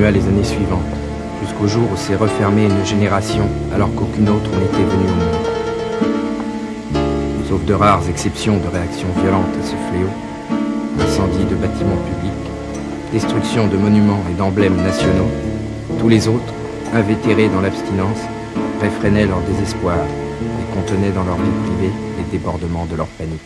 continua les années suivantes, jusqu'au jour où s'est refermée une génération alors qu'aucune autre n'était venue au monde. Sauf de rares exceptions de réactions violentes à ce fléau, incendie de bâtiments publics, destruction de monuments et d'emblèmes nationaux, tous les autres, invétérés dans l'abstinence, réfrénaient leur désespoir et contenaient dans leur vie privée les débordements de leur panique.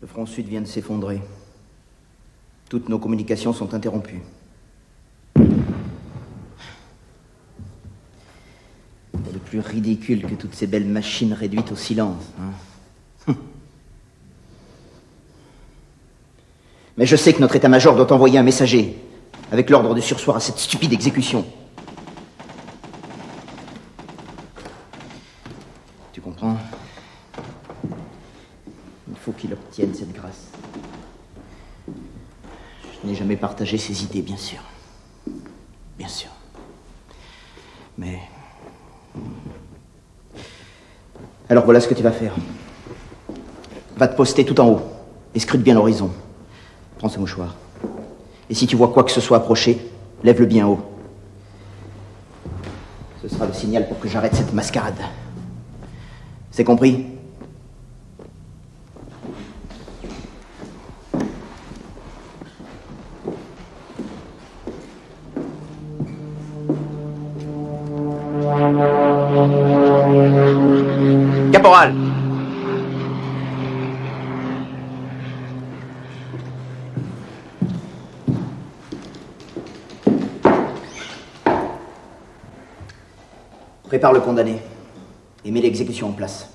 Le front sud vient de s'effondrer. Toutes nos communications sont interrompues. Il y a de plus ridicule que toutes ces belles machines réduites au silence. Hein. Mais je sais que notre état-major doit envoyer un messager avec l'ordre de surseoir à cette stupide exécution. Tu comprends ? Il faut qu'il obtienne cette grâce. Je n'ai jamais partagé ses idées, bien sûr. Bien sûr. Mais... Alors voilà ce que tu vas faire. Va te poster tout en haut et scrute bien l'horizon. Prends ce mouchoir. Et si tu vois quoi que ce soit approcher, lève-le bien haut. Ce sera le signal pour que j'arrête cette mascarade. C'est compris ? Caporal! Prépare le condamné et mets l'exécution en place.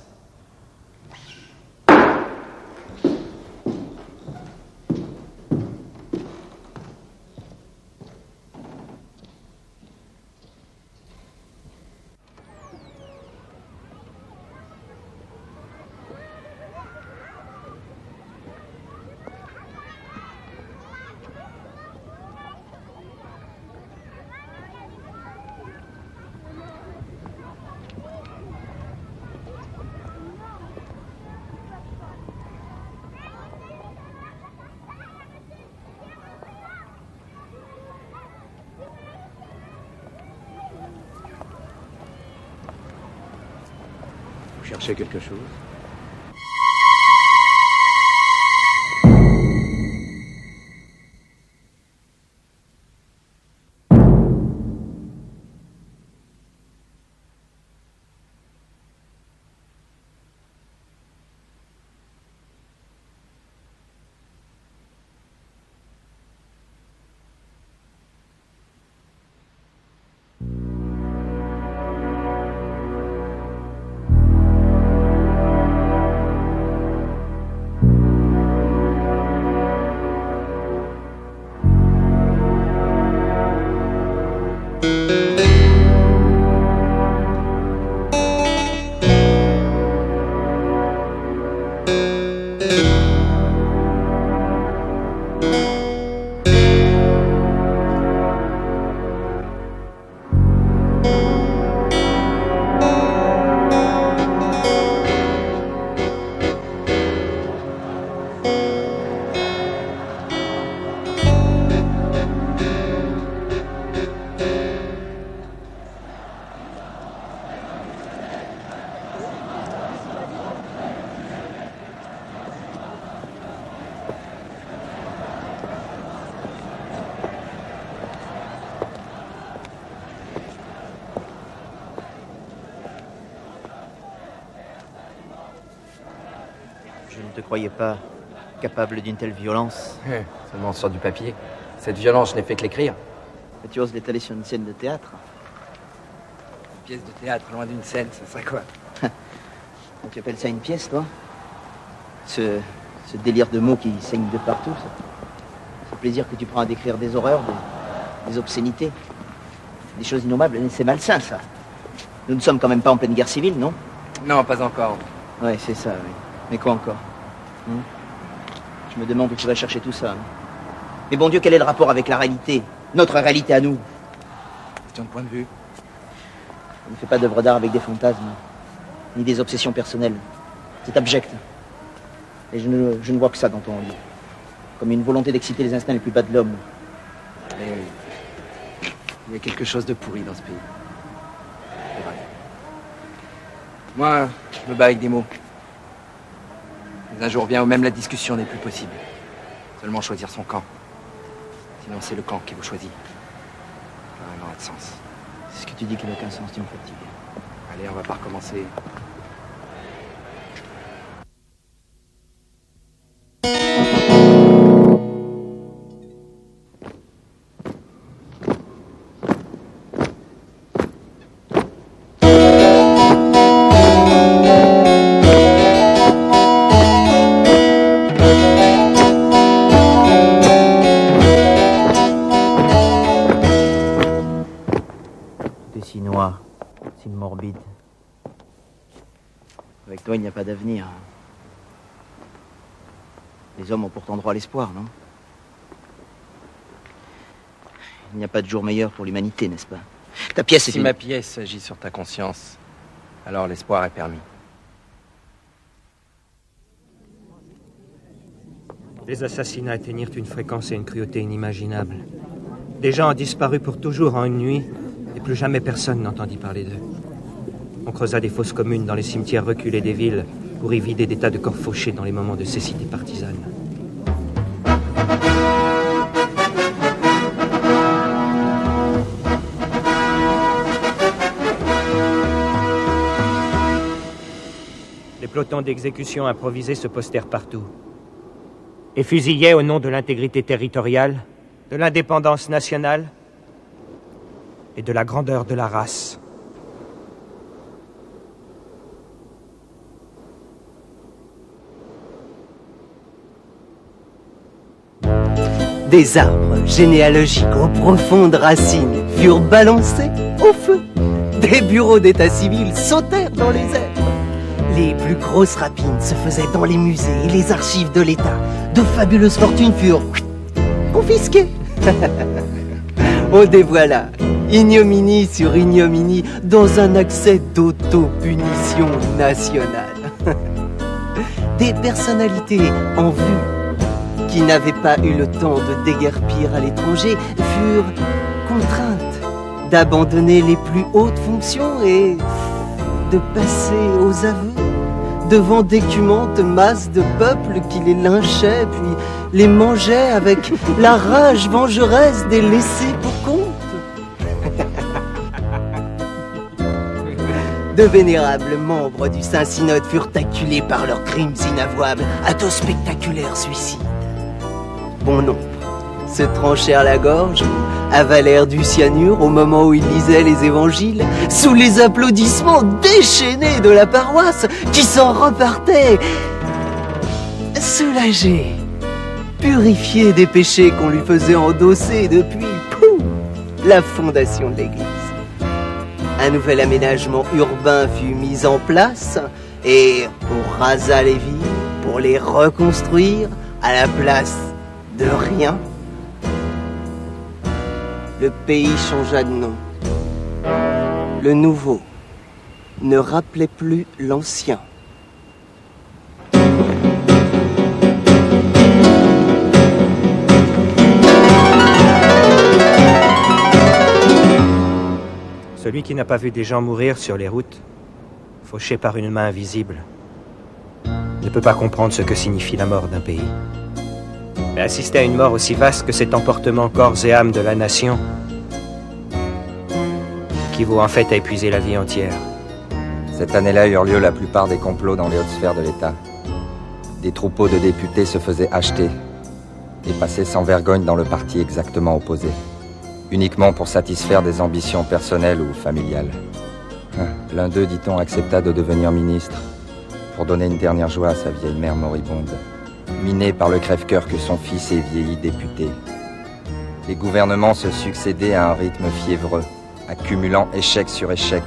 Vous cherchez quelque chose ? ne te croyais pas capable d'une telle violence. Seulement sur du papier. Cette violence, je n'ai fait que l'écrire. Mais tu oses l'étaler sur une scène de théâtre. Une pièce de théâtre, loin d'une scène, ça serait quoi? Tu appelles ça une pièce, toi? Ce délire de mots qui saignent de partout, ça. Ce plaisir que tu prends à décrire des horreurs, des obscénités, des choses innommables, c'est malsain, ça. Nous ne sommes quand même pas en pleine guerre civile, non? Non, pas encore. Ouais, c'est ça, oui. Mais quoi encore? Je me demande où tu vas chercher tout ça. Mais bon Dieu, quel est le rapport avec la réalité? Notre réalité à nous? C'est ton point de vue. On ne fait pas d'œuvre d'art avec des fantasmes, ni des obsessions personnelles. C'est abject. Et je ne vois que ça dans ton livre. Comme une volonté d'exciter les instincts les plus bas de l'homme. Et il y a quelque chose de pourri dans ce pays. C'est vrai. Moi, je me bats avec des mots. Mais un jour vient où même la discussion n'est plus possible. Seulement choisir son camp. Sinon, c'est le camp qui vous choisit. Ça n'a vraiment de sens. C'est ce que tu dis qui n'a aucun sens, tu me fatigues. Allez, on va pas recommencer. Si noir, si morbide. Avec toi, il n'y a pas d'avenir. Les hommes ont pourtant droit à l'espoir, non? Il n'y a pas de jour meilleur pour l'humanité, n'est-ce pas? Ta pièce est Si ma pièce agit sur ta conscience, alors l'espoir est permis. Les assassinats atteignirent une fréquence et une cruauté inimaginables. Des gens ont disparu pour toujours en une nuit, et plus jamais personne n'entendit parler d'eux. On creusa des fosses communes dans les cimetières reculés des villes pour y vider des tas de corps fauchés dans les moments de cécité partisane. Les pelotons d'exécution improvisés se postèrent partout et fusillaient au nom de l'intégrité territoriale, de l'indépendance nationale et de la grandeur de la race. Des arbres généalogiques aux profondes racines furent balancés au feu. Des bureaux d'état civil sautèrent dans les airs. Les plus grosses rapines se faisaient dans les musées et les archives de l'État. De fabuleuses fortunes furent confisquées. On dévoila, ignominie sur ignominie, dans un accès d'auto-punition nationale. Des personnalités en vue, qui n'avaient pas eu le temps de déguerpir à l'étranger, furent contraintes d'abandonner les plus hautes fonctions et de passer aux aveux devant d'écumantes masses de peuple qui les lynchaient puis les mangeaient avec la rage vengeresse des laissés pour compte. De vénérables membres du Saint-Synode furent acculés par leurs crimes inavouables à de spectaculaires suicides. Bon nombre se tranchèrent la gorge ou avalèrent du cyanure au moment où ils lisaient les évangiles, sous les applaudissements déchaînés de la paroisse qui s'en repartait soulagée, purifiée des péchés qu'on lui faisait endosser depuis la fondation de l'Église. Un nouvel aménagement urbain fut mis en place et on rasa les villes pour les reconstruire à la place de rien. Le pays changea de nom. Le nouveau ne rappelait plus l'ancien. Celui qui n'a pas vu des gens mourir sur les routes, fauchés par une main invisible, ne peut pas comprendre ce que signifie la mort d'un pays. Mais assister à une mort aussi vaste que cet emportement corps et âme de la nation équivaut en fait à épuiser la vie entière. Cette année-là eurent lieu la plupart des complots dans les hautes sphères de l'État. des troupeaux de députés se faisaient acheter et passaient sans vergogne dans le parti exactement opposé, uniquement pour satisfaire des ambitions personnelles ou familiales. L'un d'eux, dit-on, accepta de devenir ministre pour donner une dernière joie à sa vieille mère moribonde, minée par le crève-cœur que son fils ait vieilli député. Les gouvernements se succédaient à un rythme fiévreux, accumulant échec sur échec,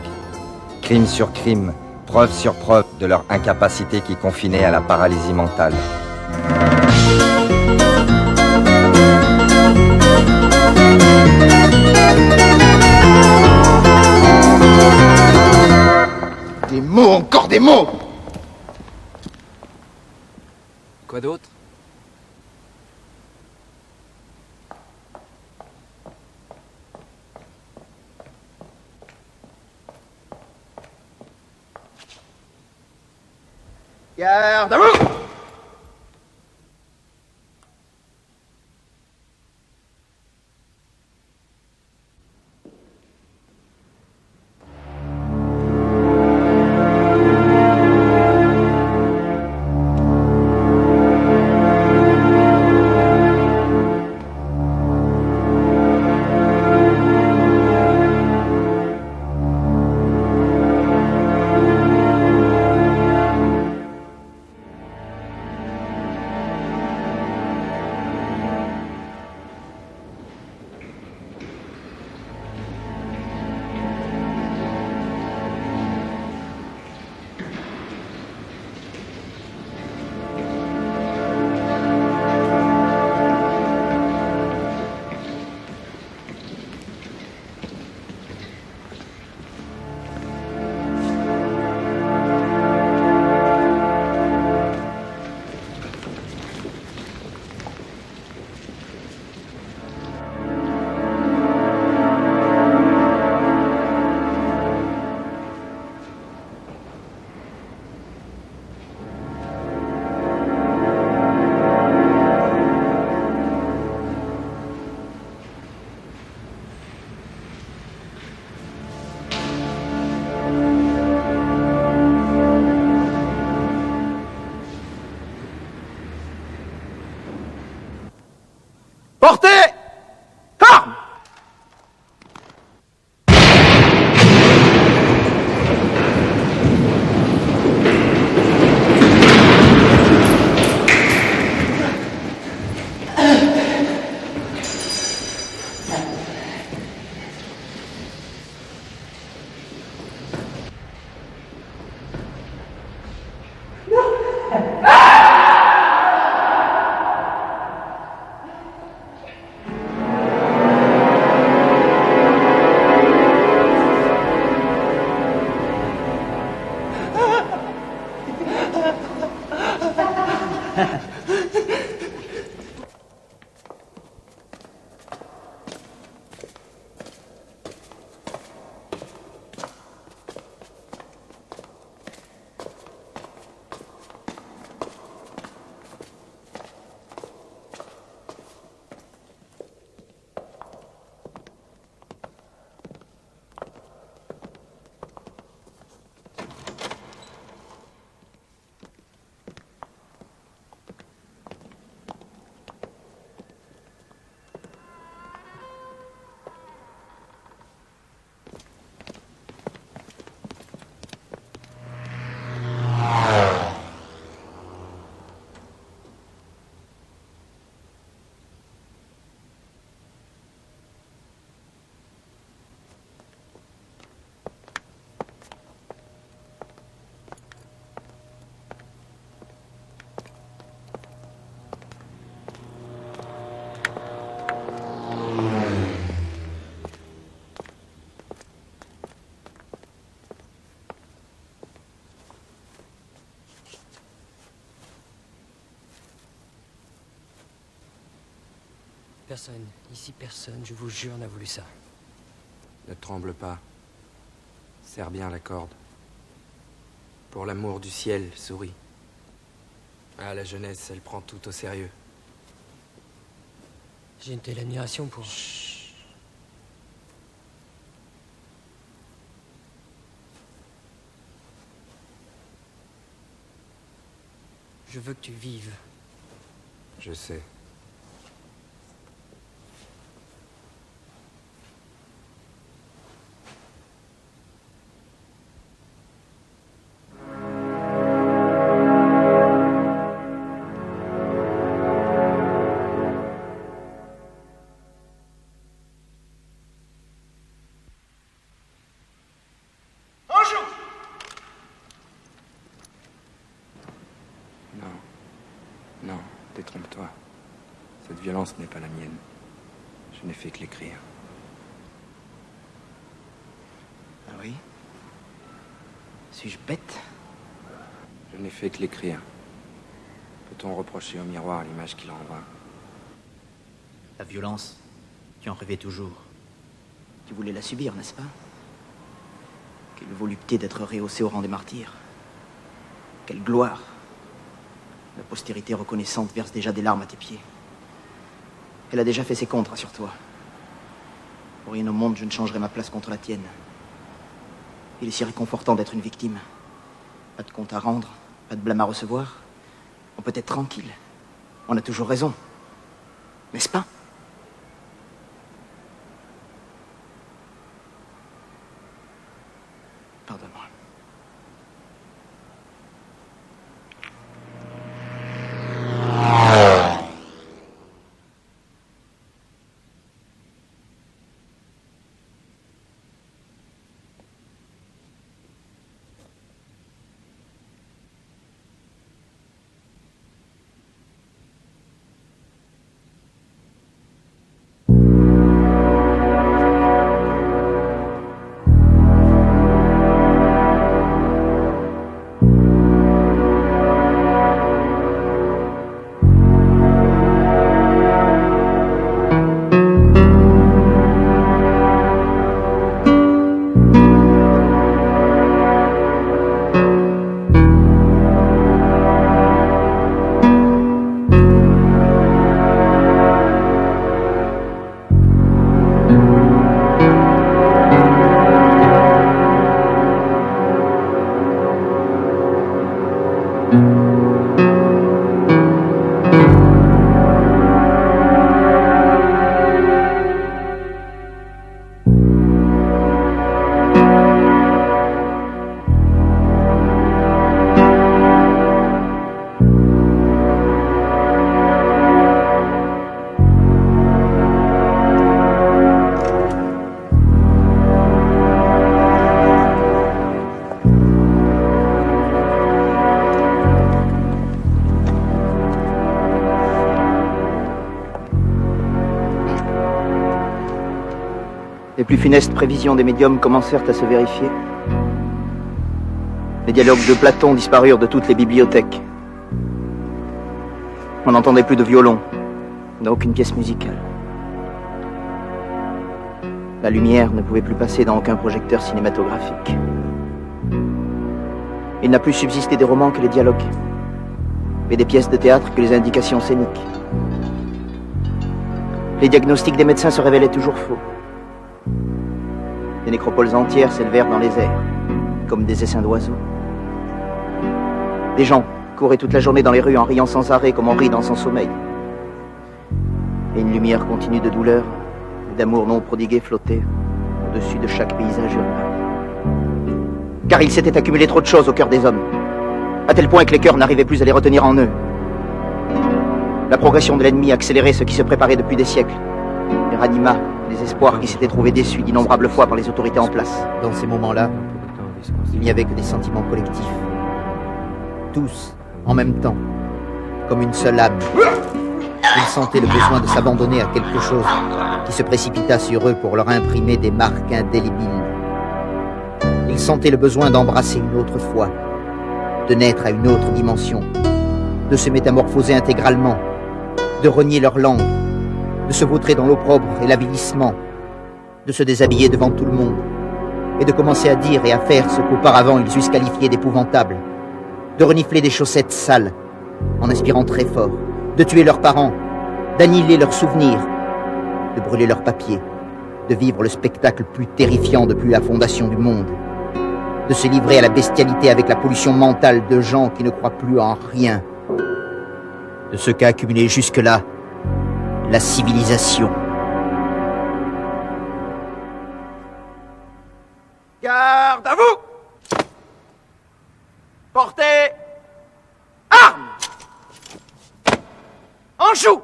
crime sur crime, preuve sur preuve de leur incapacité qui confinait à la paralysie mentale. Des mots, encore des mots! Quoi d'autre? Garde à vous! Portez armes! Personne, ici personne, je vous jure, n'a voulu ça. Ne tremble pas. Serre bien la corde. Pour l'amour du ciel, souris. Ah, la jeunesse, elle prend tout au sérieux. J'ai une telle admiration pour... Je veux que tu vives. Je sais. Non, détrompe-toi. Cette violence n'est pas la mienne. Je n'ai fait que l'écrire. Ah oui? Suis-je bête? Je n'ai fait que l'écrire. Peut-on reprocher au miroir l'image qu'il renvoie? La violence, tu en rêvais toujours. Tu voulais la subir, n'est-ce pas? Quelle volupté d'être rehaussé au rang des martyrs. Quelle gloire! La postérité reconnaissante verse déjà des larmes à tes pieds. Elle a déjà fait ses comptes, rassure-toi. Pour rien au monde, je ne changerai ma place contre la tienne. Il est si réconfortant d'être une victime. Pas de compte à rendre, pas de blâme à recevoir. On peut être tranquille. On a toujours raison. N'est-ce pas? Pardonne-moi. Les plus funestes prévisions des médiums commencèrent à se vérifier. Les dialogues de Platon disparurent de toutes les bibliothèques. On n'entendait plus de violon, d'aucune pièce musicale. La lumière ne pouvait plus passer dans aucun projecteur cinématographique. Il n'a plus subsisté des romans que les dialogues, et des pièces de théâtre que les indications scéniques. Les diagnostics des médecins se révélaient toujours faux. Des nécropoles entières s'élevèrent dans les airs, comme des essaims d'oiseaux. Des gens couraient toute la journée dans les rues en riant sans arrêt comme on rit dans son sommeil. Et une lumière continue de douleur et d'amour non prodigué flottait au-dessus de chaque paysage urbain. Car il s'était accumulé trop de choses au cœur des hommes, à tel point que les cœurs n'arrivaient plus à les retenir en eux. La progression de l'ennemi accélérait ce qui se préparait depuis des siècles, et ranima les espoirs qui s'étaient trouvés déçus d'innombrables fois par les autorités en place. Dans ces moments-là, il n'y avait que des sentiments collectifs. Tous, en même temps, comme une seule âme. Ils sentaient le besoin de s'abandonner à quelque chose qui se précipita sur eux pour leur imprimer des marques indélébiles. Ils sentaient le besoin d'embrasser une autre foi, de naître à une autre dimension, de se métamorphoser intégralement, de renier leur langue, de se vautrer dans l'opprobre et l'avilissement, de se déshabiller devant tout le monde, et de commencer à dire et à faire ce qu'auparavant ils eussent qualifié d'épouvantable, de renifler des chaussettes sales, en aspirant très fort, de tuer leurs parents, d'annihiler leurs souvenirs, de brûler leurs papiers, de vivre le spectacle plus terrifiant depuis la fondation du monde, de se livrer à la bestialité avec la pollution mentale de gens qui ne croient plus en rien, de ce qu'a accumulé jusque-là la civilisation. Garde à vous! Portez armes! En joue!